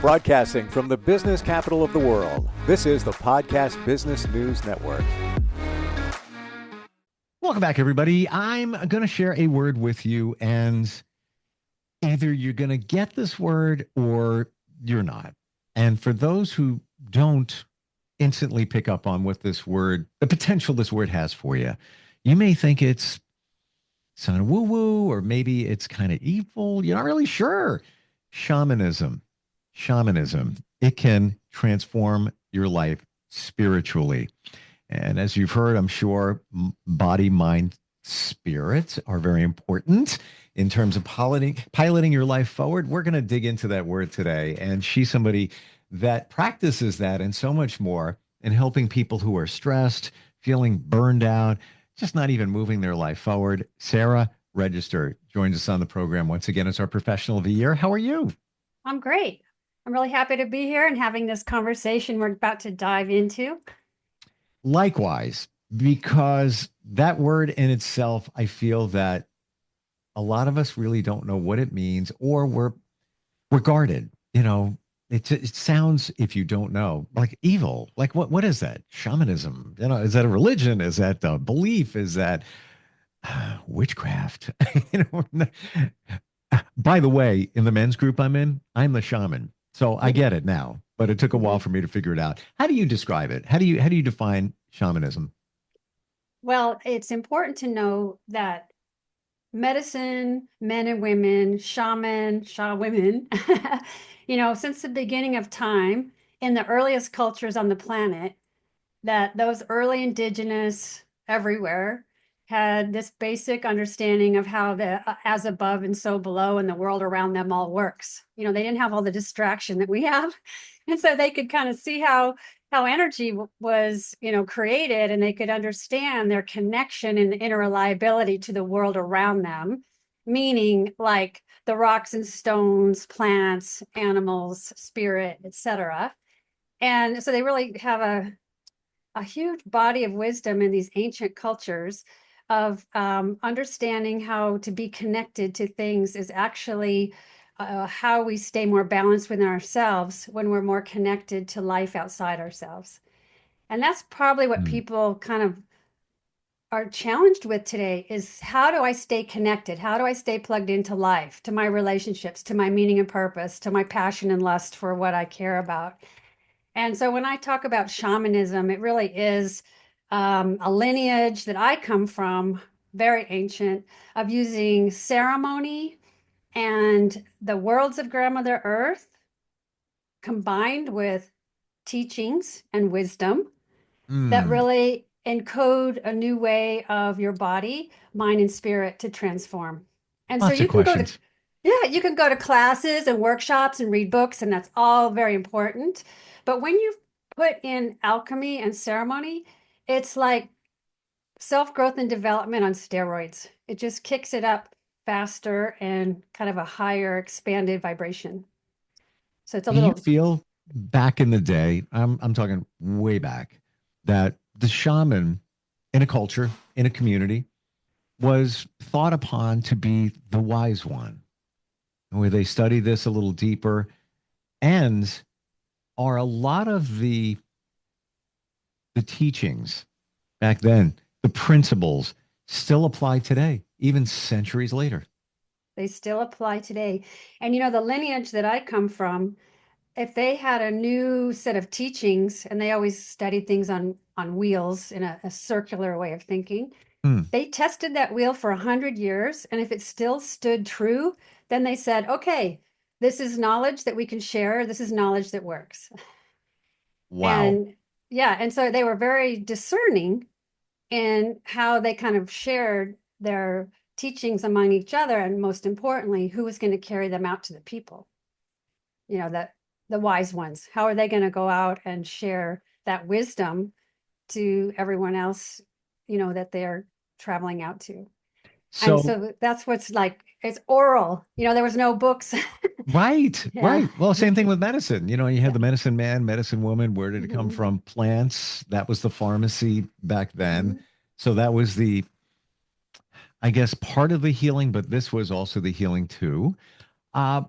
Broadcasting from the business capital of the world, this is the Podcast Business News Network. Welcome back, everybody. I'm going to share a word with you, and either you're going to get this word or you're not. And for those who don't instantly pick up on what this word, the potential this word has for you, you may think it's kind of woo-woo, or maybe it's kind of evil. You're not really sure. Shamanism. Shamanism. It can transform your life spiritually. And as you've heard, I'm sure body, mind, spirit are very important in terms of piloting your life forward. We're going to dig into that word today. And she's somebody that practices that and so much more in helping people who are stressed, feeling burned out, just not even moving their life forward. Sara Regester joins us on the program once again as our professional of the year. How are you? I'm great. I'm really happy to be here and having this conversation we're about to dive into. Likewise, because that word in itself, I feel that a lot of us really don't know what it means, or we're guarded. It sounds, if you don't know, like evil. Like what is that? Shamanism? Is that a religion? Is that a belief? Is that witchcraft? By the way, in the men's group I'm in, I'm the shaman. So I get it now, but it took a while for me to figure it out. How do you describe it? How do you define shamanism? Well, it's important to know that medicine, men and women, shaman, women, since the beginning of time, in the earliest cultures on the planet, that those early indigenous everywhere had this basic understanding of how the as above and so below and the world around them all works. They didn't have all the distraction that we have. And so they could kind of see how energy was, created, and they could understand their connection and interreliability to the world around them, meaning like the rocks and stones, plants, animals, spirit, etc. And so they really have a huge body of wisdom in these ancient cultures of understanding how to be connected to things is actually how we stay more balanced within ourselves when we're more connected to life outside ourselves. And that's probably what people kind of are challenged with today is, how do I stay connected? How do I stay plugged into life, to my relationships, to my meaning and purpose, to my passion and lust for what I care about? And so when I talk about shamanism, it really is a lineage that I come from, very ancient, of using ceremony and the worlds of Grandmother Earth combined with teachings and wisdom that really encode a new way of your body, mind, and spirit to transform. And so Lots of you can go to questions. you can go to classes and workshops and read books, and that's all very important. But when you put in alchemy and ceremony, it's like self-growth and development on steroids. It just kicks it up faster and kind of a higher expanded vibration. So it's a Do you little, feel back in the day, I'm talking way back, that the shaman in a culture, in a community, was thought upon to be the wise one, where they study this a little deeper? And are a lot of the teachings back then, the principles, still apply today, even centuries later? they still apply today. And the lineage that I come from, if they had a new set of teachings, and they always studied things on wheels in a circular way of thinking, they tested that wheel for 100 years, and if it still stood true, then they said, okay, this is knowledge that we can share, this is knowledge that works. Wow. And yeah, and so they were very discerning in how they kind of shared their teachings among each other, and most importantly, who was going to carry them out to the people, the wise ones. How are they going to go out and share that wisdom to everyone else, that they're traveling out to? And So, so that's what's like, it's oral. There was no books. right, Yeah. right. Well, same thing with medicine. You had Yeah. the medicine man, medicine woman. Where did it come Mhm. from? Plants. That was the pharmacy back then. Mhm. So that was I guess, part of the healing, but this was also the healing too. Uh,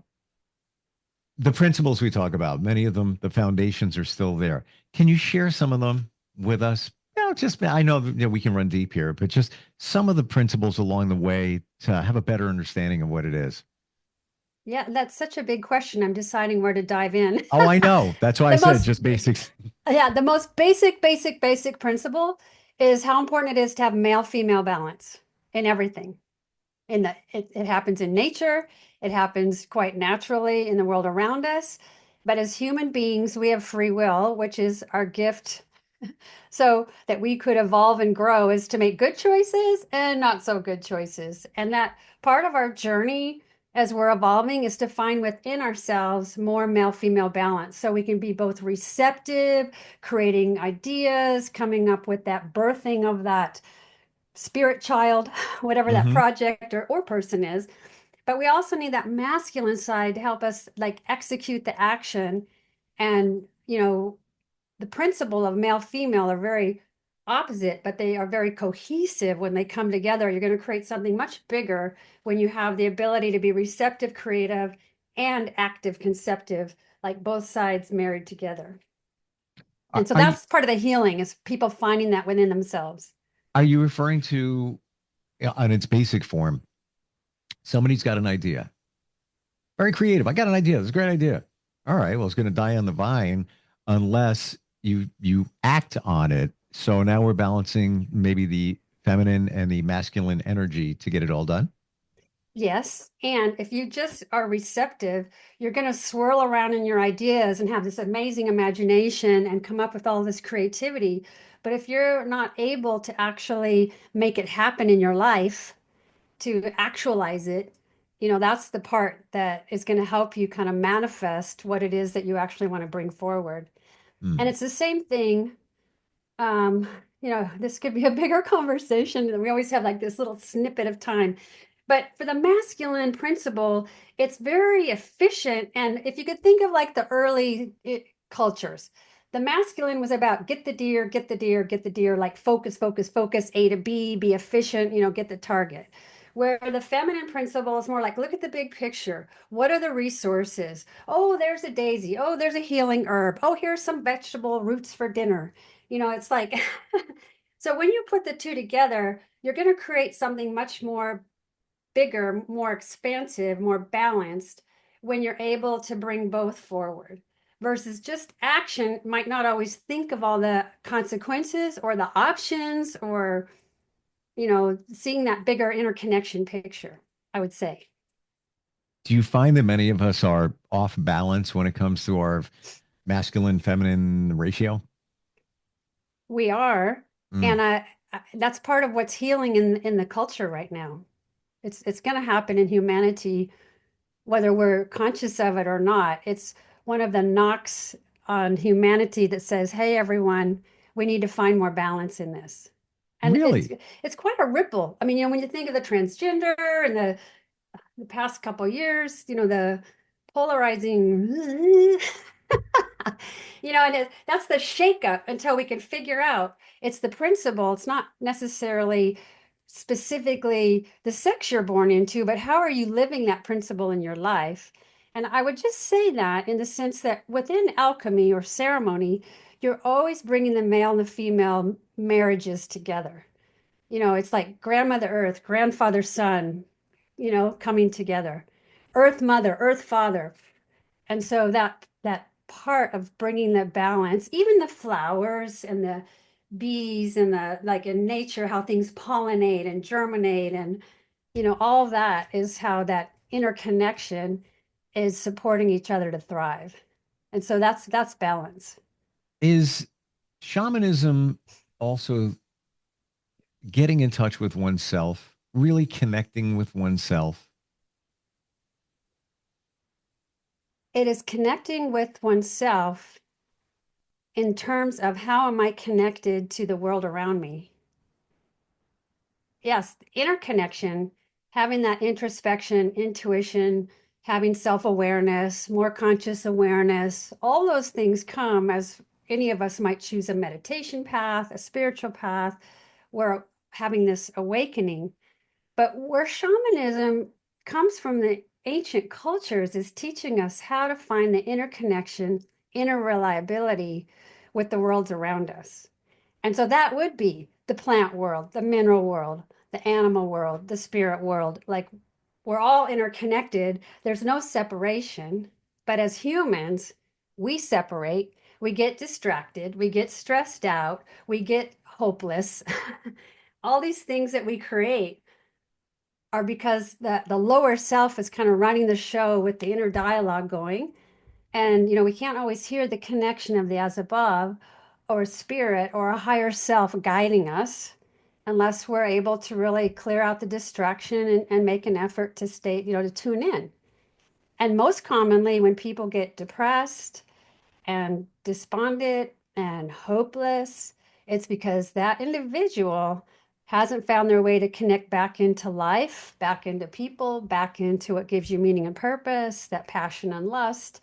the principles we talk about, many of them, the foundations are still there. Can you share some of them with us? Just I know that, we can run deep here, but just some of the principles along the way to have a better understanding of what it is. Yeah, that's such a big question. I'm deciding where to dive in. Oh, I know. That's why I The said most, just basics. yeah, the most basic principle is how important it is to have male-female balance in everything. It happens in nature, it happens quite naturally in the world around us. But as human beings, we have free will, which is our gift so that we could evolve and grow is to make good choices and not so good choices. And that part of our journey as we're evolving is to find within ourselves more male female balance so we can be both receptive, creating ideas, coming up with that birthing of that spirit child, whatever that Hmm. project or person is. But we also need that masculine side to help us like execute the action. And, the principle of male female are very opposite, but they are very cohesive when they come together. You're going to create something much bigger when you have the ability to be receptive, creative, and active, conceptive, like both sides married together. And so Are you that's part of the healing is people finding that within themselves. are you referring to, on its basic form, somebody's got an idea, very creative. I got an idea. It's a great idea. All right. Well, it's going to die on the vine unless you act on it. So now we're balancing maybe the feminine and the masculine energy to get it all done. Yes. And if you just are receptive, you're going to swirl around in your ideas and have this amazing imagination and come up with all this creativity. But if you're not able to actually make it happen in your life, to actualize it, that's the part that is going to help you kind of manifest what it is that you actually want to bring forward. And Hmm. it's the same thing. Um, this could be a bigger conversation. We always have like this little snippet of time. But for the masculine principle, it's very efficient. And if you could think of like the early cultures, the masculine was about get the deer, get the deer, get the deer, like focus, focus, focus, A to B, be efficient, get the target. Where the feminine principle is more like look at the big picture. What are the resources? Oh, there's a daisy. Oh, there's a healing herb. Oh, here's some vegetable roots for dinner. It's like, so when you put the two together, you're going to create something much more bigger, more expansive, more balanced when you're able to bring both forward versus just action might not always think of all the consequences or the options or, seeing that bigger interconnection picture, I would say. Do you find that many of us are off balance when it comes to our masculine feminine ratio? We are, Mm. and that's part of what's healing in the culture right now. It's going to happen in humanity whether we're conscious of it or not. It's one of the knocks on humanity that says, "Hey, everyone, we need to find more balance in this." And it's Really? it's quite a ripple. I mean, when you think of the transgender and the past couple years, the polarizing, and that's the shakeup until we can figure out it's the principle. It's not necessarily specifically the sex you're born into, but how are you living that principle in your life? And I would just say that in the sense that within alchemy or ceremony, you're always bringing the male and the female marriages together. It's like grandmother earth, grandfather son, coming together. Earth mother, earth father, and so that part of bringing the balance, even the flowers and the bees and the like in nature, how things pollinate and germinate and all that is how that interconnection is supporting each other to thrive. And so that's balance. Is shamanism also getting in touch with oneself, really connecting with oneself? It is connecting with oneself in terms of how am I connected to the world around me. Yes, interconnection, having that introspection, intuition, having self-awareness, more conscious awareness, all those things come as any of us might choose a meditation path, a spiritual path, where having this awakening. But where shamanism comes from the ancient cultures is teaching us how to find the interconnection, inner reliability with the worlds around us. And so that would be the plant world, the mineral world, the animal world, the spirit world. Like we're all interconnected. There's no separation. But as humans, we separate, we get distracted, we get stressed out, we get hopeless. All these things that we create are because the lower self is kind of running the show with the inner dialogue going. And, we can't always hear the connection of the as above or spirit or a higher self guiding us unless we're able to really clear out the distraction and make an effort to stay, to tune in. And most commonly, when people get depressed and despondent and hopeless, it's because that individual hasn't found their way to connect back into life, back into people, back into what gives you meaning and purpose, that passion and lust.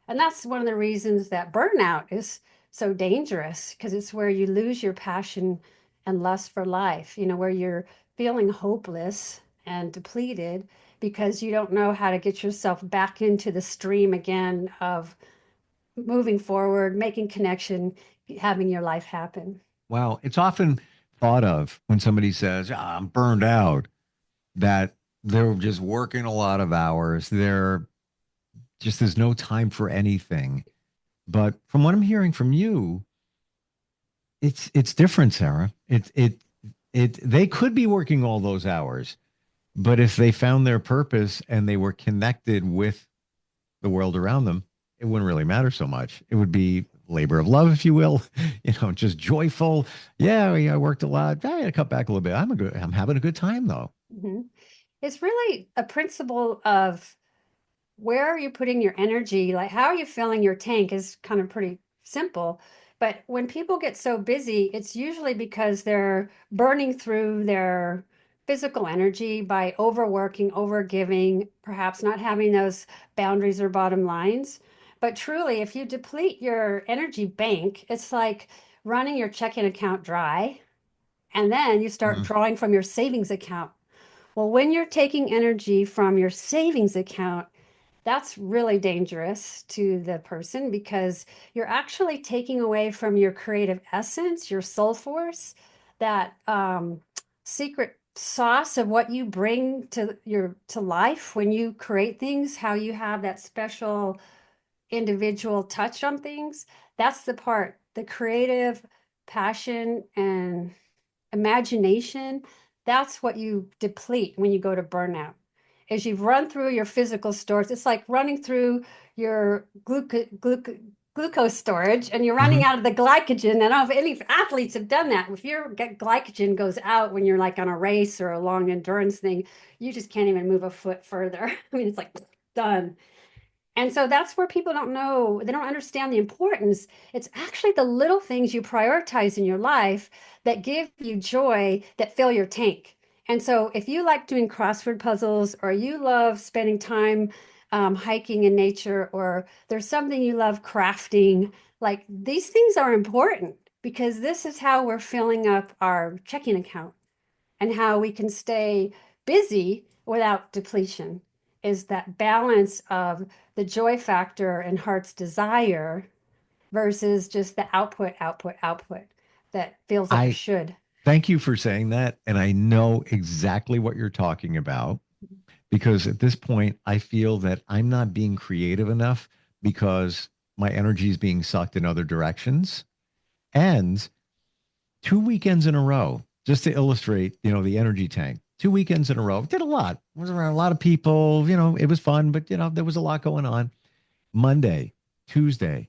And that's one of the reasons that burnout is so dangerous, because it's where you lose your passion and lust for life, where you're feeling hopeless and depleted because you don't know how to get yourself back into the stream again of moving forward, making connection, having your life happen. Wow. It's often thought of when somebody says, I'm burned out, that they're just working a lot of hours. There's no time for anything. But from what I'm hearing from you, it's different, Sarah. They could be working all those hours, but if they found their purpose and they were connected with the world around them, it wouldn't really matter so much. It would be labor of love, if you will, just joyful. Yeah, I worked a lot. I had to cut back a little bit. I'm having a good time though. Mm-hmm. It's really a principle of where are you putting your energy? Like, how are you filling your tank is kind of pretty simple. But when people get so busy, it's usually because they're burning through their physical energy by overworking, overgiving, perhaps not having those boundaries or bottom lines. But truly, if you deplete your energy bank, it's like running your checking account dry, and then you start Mhm. drawing from your savings account. Well, when you're taking energy from your savings account, that's really dangerous to the person because you're actually taking away from your creative essence, your soul force, that secret sauce of what you bring to life when you create things, how you have that special individual touch on things. That's the part, the creative passion and imagination. That's what you deplete when you go to burnout. As you've run through your physical stores, it's like running through your glucose storage and you're running Mhm. out of the glycogen. And I don't know if any athletes have done that. If your glycogen goes out when you're like on a race or a long endurance thing, you just can't even move a foot further. I mean, it's like done. And so that's where people don't know, they don't understand the importance. It's actually the little things you prioritize in your life that give you joy, that fill your tank. And so if you like doing crossword puzzles or you love spending time hiking in nature, or there's something you love crafting, like these things are important because this is how we're filling up our checking account and how we can stay busy without depletion is that balance of the joy factor and heart's desire versus just the output that feels like a I should. thank you for saying that. And I know exactly what you're talking about because at this point, I feel that I'm not being creative enough because my energy is being sucked in other directions. And 2 weekends in a row, just to illustrate, the energy tank. 2 weekends in a row, did a lot. Was around a lot of people. It was fun, but there was a lot going on. Monday, Tuesday,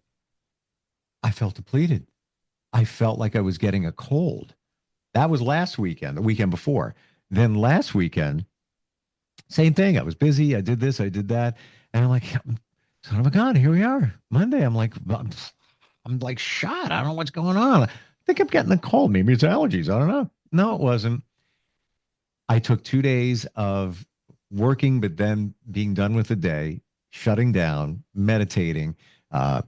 I felt depleted. I felt like I was getting a cold. That was last weekend, the weekend before. Then last weekend, same thing. I was busy. I did this, I did that. And I'm like, son of a gun, here we are. Monday, I'm like shot. I don't know what's going on. I think I'm getting a cold. Maybe it's allergies. I don't know. No, it wasn't. I took 2 days of working, but then being done with the day, shutting down, meditating,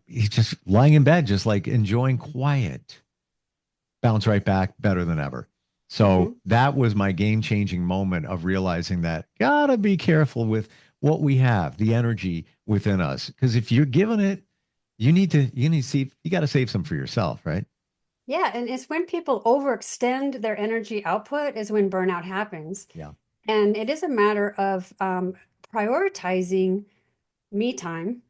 just lying in bed, just like enjoying quiet, bounce right back better than ever. So Mhm. that was my game changing moment of realizing that gotta be careful with what we have, the energy within us. Because if you're giving it, you need to see, you got to save some for yourself, right? Yeah, and it's when people overextend their energy output is when burnout happens. Yeah. And it is a matter of prioritizing me time,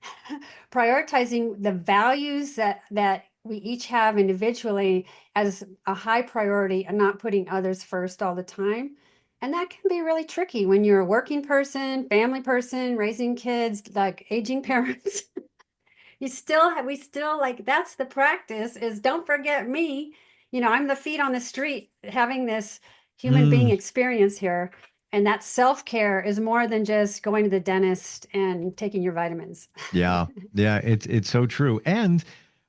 prioritizing the values that we each have individually as a high priority and not putting others first all the time. And that can be really tricky when you're a working person, family person, raising kids, like aging parents. We still like that's the practice is don't forget me. I'm the feet on the street having this human being Mm, experience here. And that self-care is more than just going to the dentist and taking your vitamins. yeah. Yeah. It's so true. And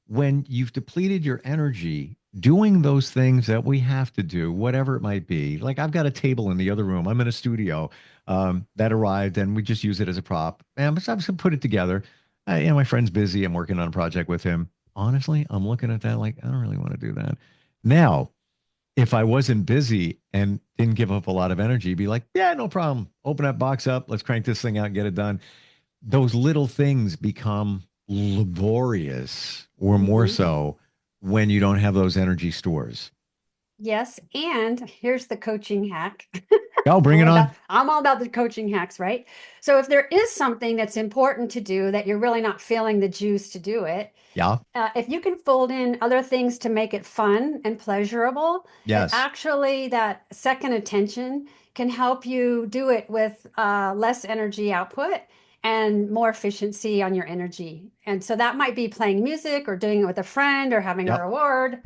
when you've depleted your energy doing those things that we have to do, whatever it might be, like I've got a table in the other room. I'm in a studio that arrived and we just use it as a prop. And I'm just put it together. My friend's busy. I'm working on a project with him. Honestly, I'm looking at that like, I don't really want to do that. Now, if I wasn't busy and didn't give up a lot of energy, be like, yeah, no problem. Open that box up. Let's crank this thing out and get it done. Those little things become laborious or more Hmm. so when you don't have those energy stores. Yes, and here's the coaching hack. Oh, bring it on. I'm all about the coaching hacks, right? So if there is something that's important to do that you're really not feeling the juice to do it, Yeah. if you can fold in other things to make it fun and pleasurable, it Yes. actually, that second attention can help you do it with less energy output and more efficiency on your energy. And so that might be playing music or doing it with a friend or having a Yep. reward.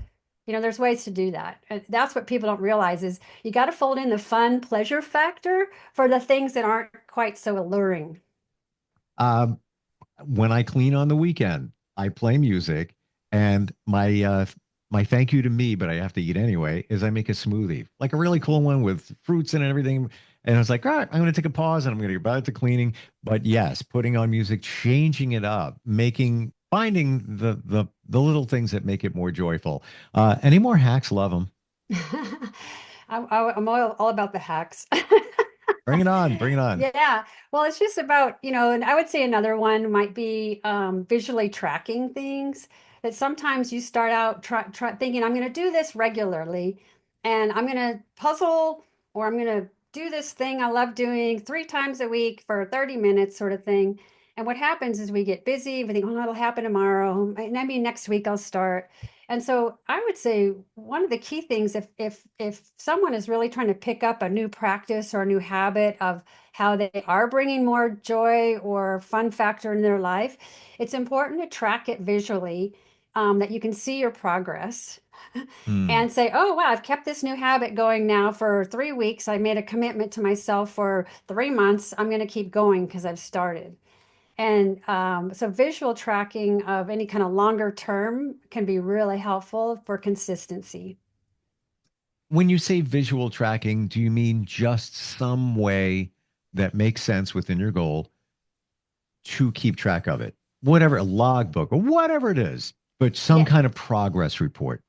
There's ways to do that. And that's what people don't realize is you got to fold in the fun pleasure factor for the things that aren't quite so alluring. Um, when I clean on the weekend, I play music, and my thank you to me, but I have to eat anyway, is I make a smoothie, like a really cool one with fruits and everything. And I was like, all right, I'm going to take a pause and I'm going to get back to cleaning. But yes, putting on music, changing it up, finding the little things that make it more joyful. Any more hacks? Love them. I'm all about the hacks. Bring it on. Bring it on. Yeah. Well, it's just about, and I would say another one might be visually tracking things that sometimes you start out thinking, I'm going to do this regularly and I'm going to puzzle or I'm going to do this thing I love doing 3 times a week for 30 minutes sort of thing. And what happens is we get busy, we think, oh, it'll happen tomorrow. Maybe next week I'll start. And so I would say one of the key things if someone is really trying to pick up a new practice or a new habit of how they are bringing more joy or fun factor in their life, it's important to track it visually, that you can see your progress Hmm. and say, oh, wow, I've kept this new habit going now for 3 weeks. I made a commitment to myself for 3 months. I'm going to keep going because I've started. And so visual tracking of any kind of longer term can be really helpful for consistency. When you say visual tracking, do you mean just some way that makes sense within your goal to keep track of it? Whatever, a logbook or whatever it is, but some Yeah, kind of progress report.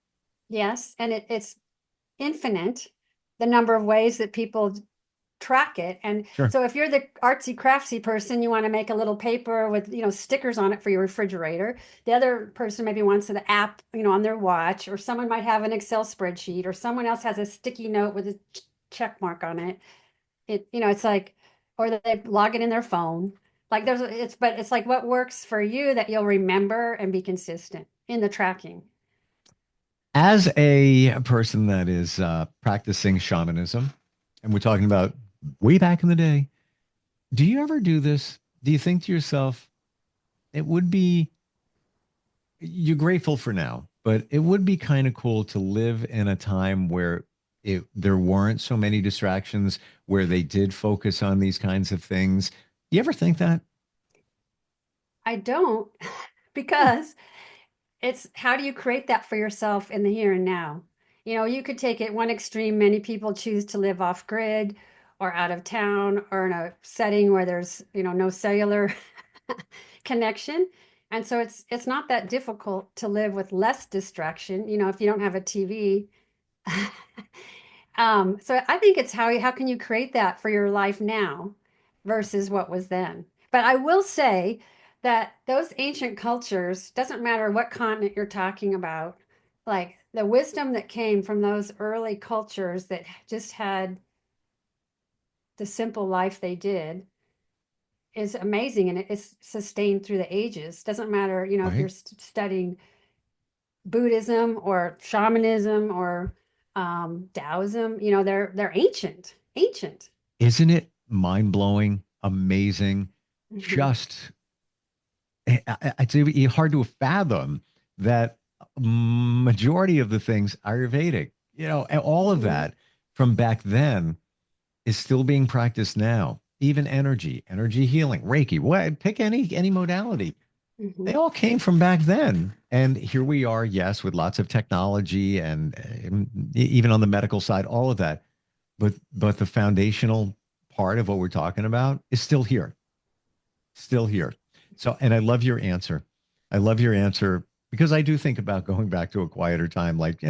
yes. And it's infinite, the number of ways that people track it. And Sure. so if you're the artsy craftsy person, you want to make a little paper with, stickers on it for your refrigerator. The other person maybe wants an app, on their watch, or someone might have an Excel spreadsheet, or someone else has a sticky note with a check mark on it. It's like, or they log it in their phone. Like but it's like what works for you that you'll remember and be consistent in the tracking. As a person that is practicing shamanism, and we're talking about way back in the day, do you ever do this? Do you think to yourself, it would be, you're grateful for now, but it would be kind of cool to live in a time where there weren't so many distractions, where they did focus on these kinds of things? You ever think that? I don't Hmm. because it's how do you create that for yourself in the here and now? You could take it one extreme. Many people choose to live off grid or out of town or in a setting where there's, no cellular connection. And so it's not that difficult to live with less distraction, if you don't have a TV. So I think it's how can you create that for your life now? versus what was then. But I will say that those ancient cultures, doesn't matter what continent you're talking about, like the wisdom that came from those early cultures that just had the simple life they did is amazing, and it's sustained through the ages. Doesn't matter, if you're Right? studying Buddhism or shamanism or Taoism, they're ancient, ancient. Isn't it mind blowing, amazing? Hmm. Just, it's hard to fathom that majority of the things Ayurvedic, and all of Hmm. that from back then is still being practiced now. Even energy healing, Reiki, what pick any modality. They Hmm. all came from back then. And here we are, yes, with lots of technology and even on the medical side, all of that. But the foundational part of what we're talking about is still here. So, and I love your answer. I love your answer because I do think about going back to a quieter time. Like,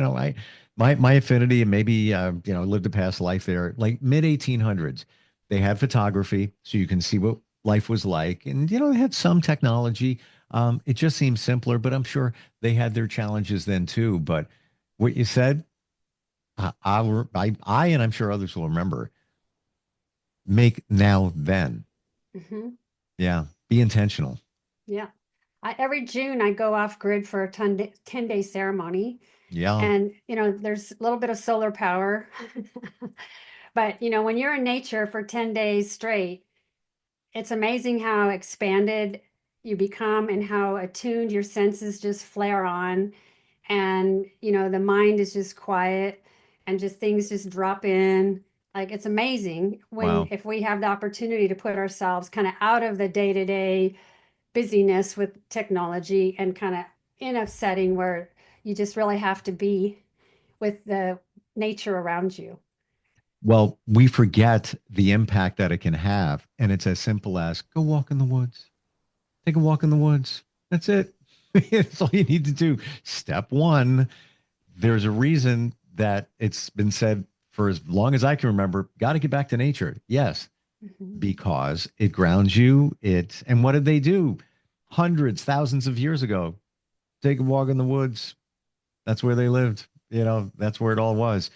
my affinity and maybe, lived a past life there, like mid 1800s. They had photography, so you can see what life was like. And, they had some technology. It just seems simpler, but I'm sure they had their challenges then too. But what you said, and I'm sure others will remember, make now then. Hmm. Yeah. Be intentional. Yeah. Every June, I go off grid for a 10-day ceremony. Yeah. And, there's a little bit of solar power. But, when you're in nature for 10 days straight, it's amazing how expanded you become and how attuned your senses just flare on. And, the mind is just quiet and just things just drop in. Like it's amazing when, Wow. if we have the opportunity to put ourselves kind of out of the day to day busyness with technology and kind of in a setting where you just really have to be with the nature around you. Well, we forget the impact that it can have. And it's as simple as go walk in the woods, take a walk in the woods. That's it. That's all you need to do. Step one, there's a reason that it's been said for as long as I can remember, got to get back to nature. Yes, Mhm. because it grounds you. And what did they do? Hundreds, thousands of years ago. Take a walk in the woods. That's where they lived. That's where it all was.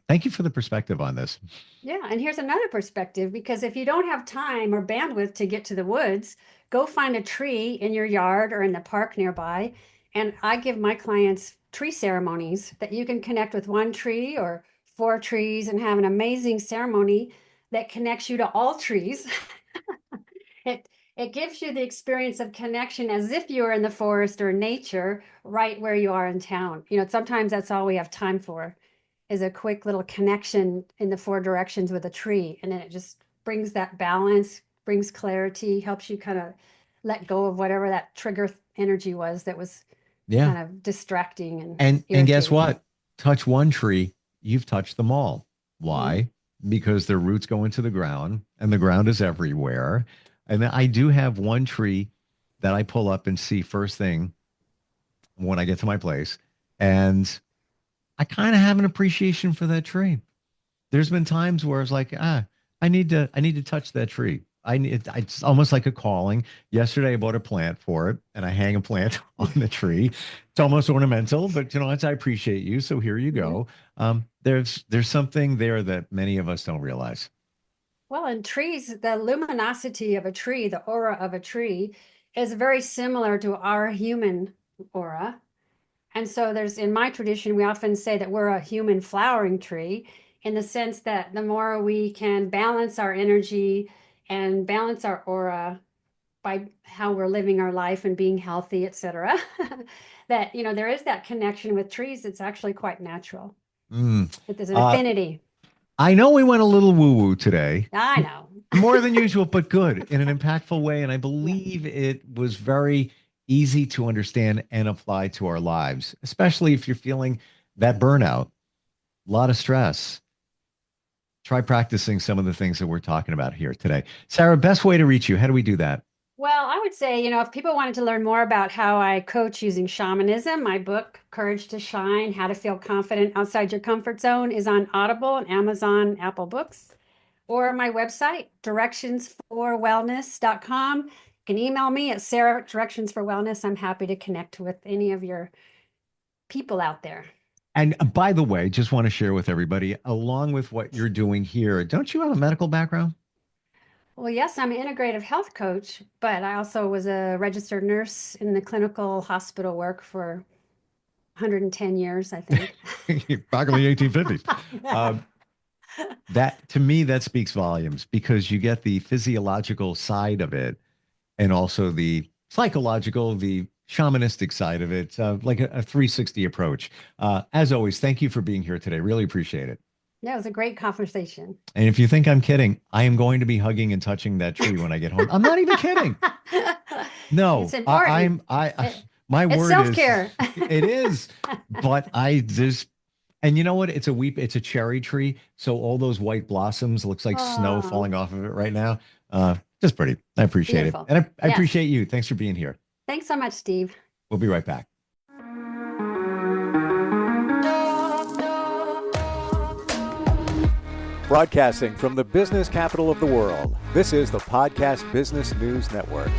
Thank you for the perspective on this. Yeah, and here's another perspective because if you don't have time or bandwidth to get to the woods, go find a tree in your yard or in the park nearby. And I give my clients tree ceremonies that you can connect with one tree or four trees and have an amazing ceremony that connects you to all trees. It it gives you the experience of connection as if you were in the forest or nature right where you are in town. Sometimes that's all we have time for is a quick little connection in the four directions with a tree. And then it just brings that balance, brings clarity, helps you kind of let go of whatever that trigger energy was that was Yeah. kind of distracting and And guess irritating. what? Touch one tree, you've touched them all. Hmm. Why? Because their roots go into the ground and the ground is everywhere. And I do have one tree that I pull up and see first thing when I get to my place. And I kind of have an appreciation for that tree. There's been times where it's like, I need to touch that tree. It's almost like a calling. Yesterday, I bought a plant for it, and I hang a plant on the tree. It's almost ornamental, but I appreciate you, so here you Hmm. go. There's something there that many of us don't realize. Well, in trees, the luminosity of a tree, the aura of a tree, is very similar to our human aura. And so in my tradition, we often say that we're a human flowering tree in the sense that the more we can balance our energy and balance our aura by how we're living our life and being healthy, etc., that, there is that connection with trees. It's actually quite natural. Mm. That there's an Uh, affinity. I know we went a little woo-woo today, I know. more than usual, but good in an impactful way. And I Yeah. believe it was very easy to understand and apply to our lives, especially if you're feeling that burnout, a lot of stress. Try practicing some of the things that we're talking about here today. Sarah, best way to reach you. How do we do that? Well, I would say, if people wanted to learn more about how I coach using shamanism, my book, Courage to Shine, How to Feel Confident Outside Your Comfort Zone, is on Audible and Amazon, Apple Books. or my website, directionsforwellness.com. You can email me at Sara Directions for Wellness. I'm happy to connect with any of your people out there. And by the way, just want to share with everybody, along with what you're doing here, don't you have a medical background? Well, yes, I'm an integrative health coach, but I also was a registered nurse in the clinical hospital work for 110 years, I think. Back in the 1850s. That to me, that speaks volumes because you get the physiological side of it and also the psychological, the shamanistic side of it, like a 360 approach. As always, thank you for being here today. Really appreciate it. That was a great conversation. And if you think I'm kidding, I am going to be hugging and touching that tree when I get home. I'm not even kidding. No, It's important. My It's word self-care. is, it is, but and you know what? It's a cherry tree. So all those white blossoms looks like snow Oh, falling off of it right now. Just pretty. I appreciate beautiful. it. And I Yes. appreciate you. Thanks for being here. Thanks so much, Steve. We'll be right back. Broadcasting from the business capital of the world, this is the Podcast Business News Network.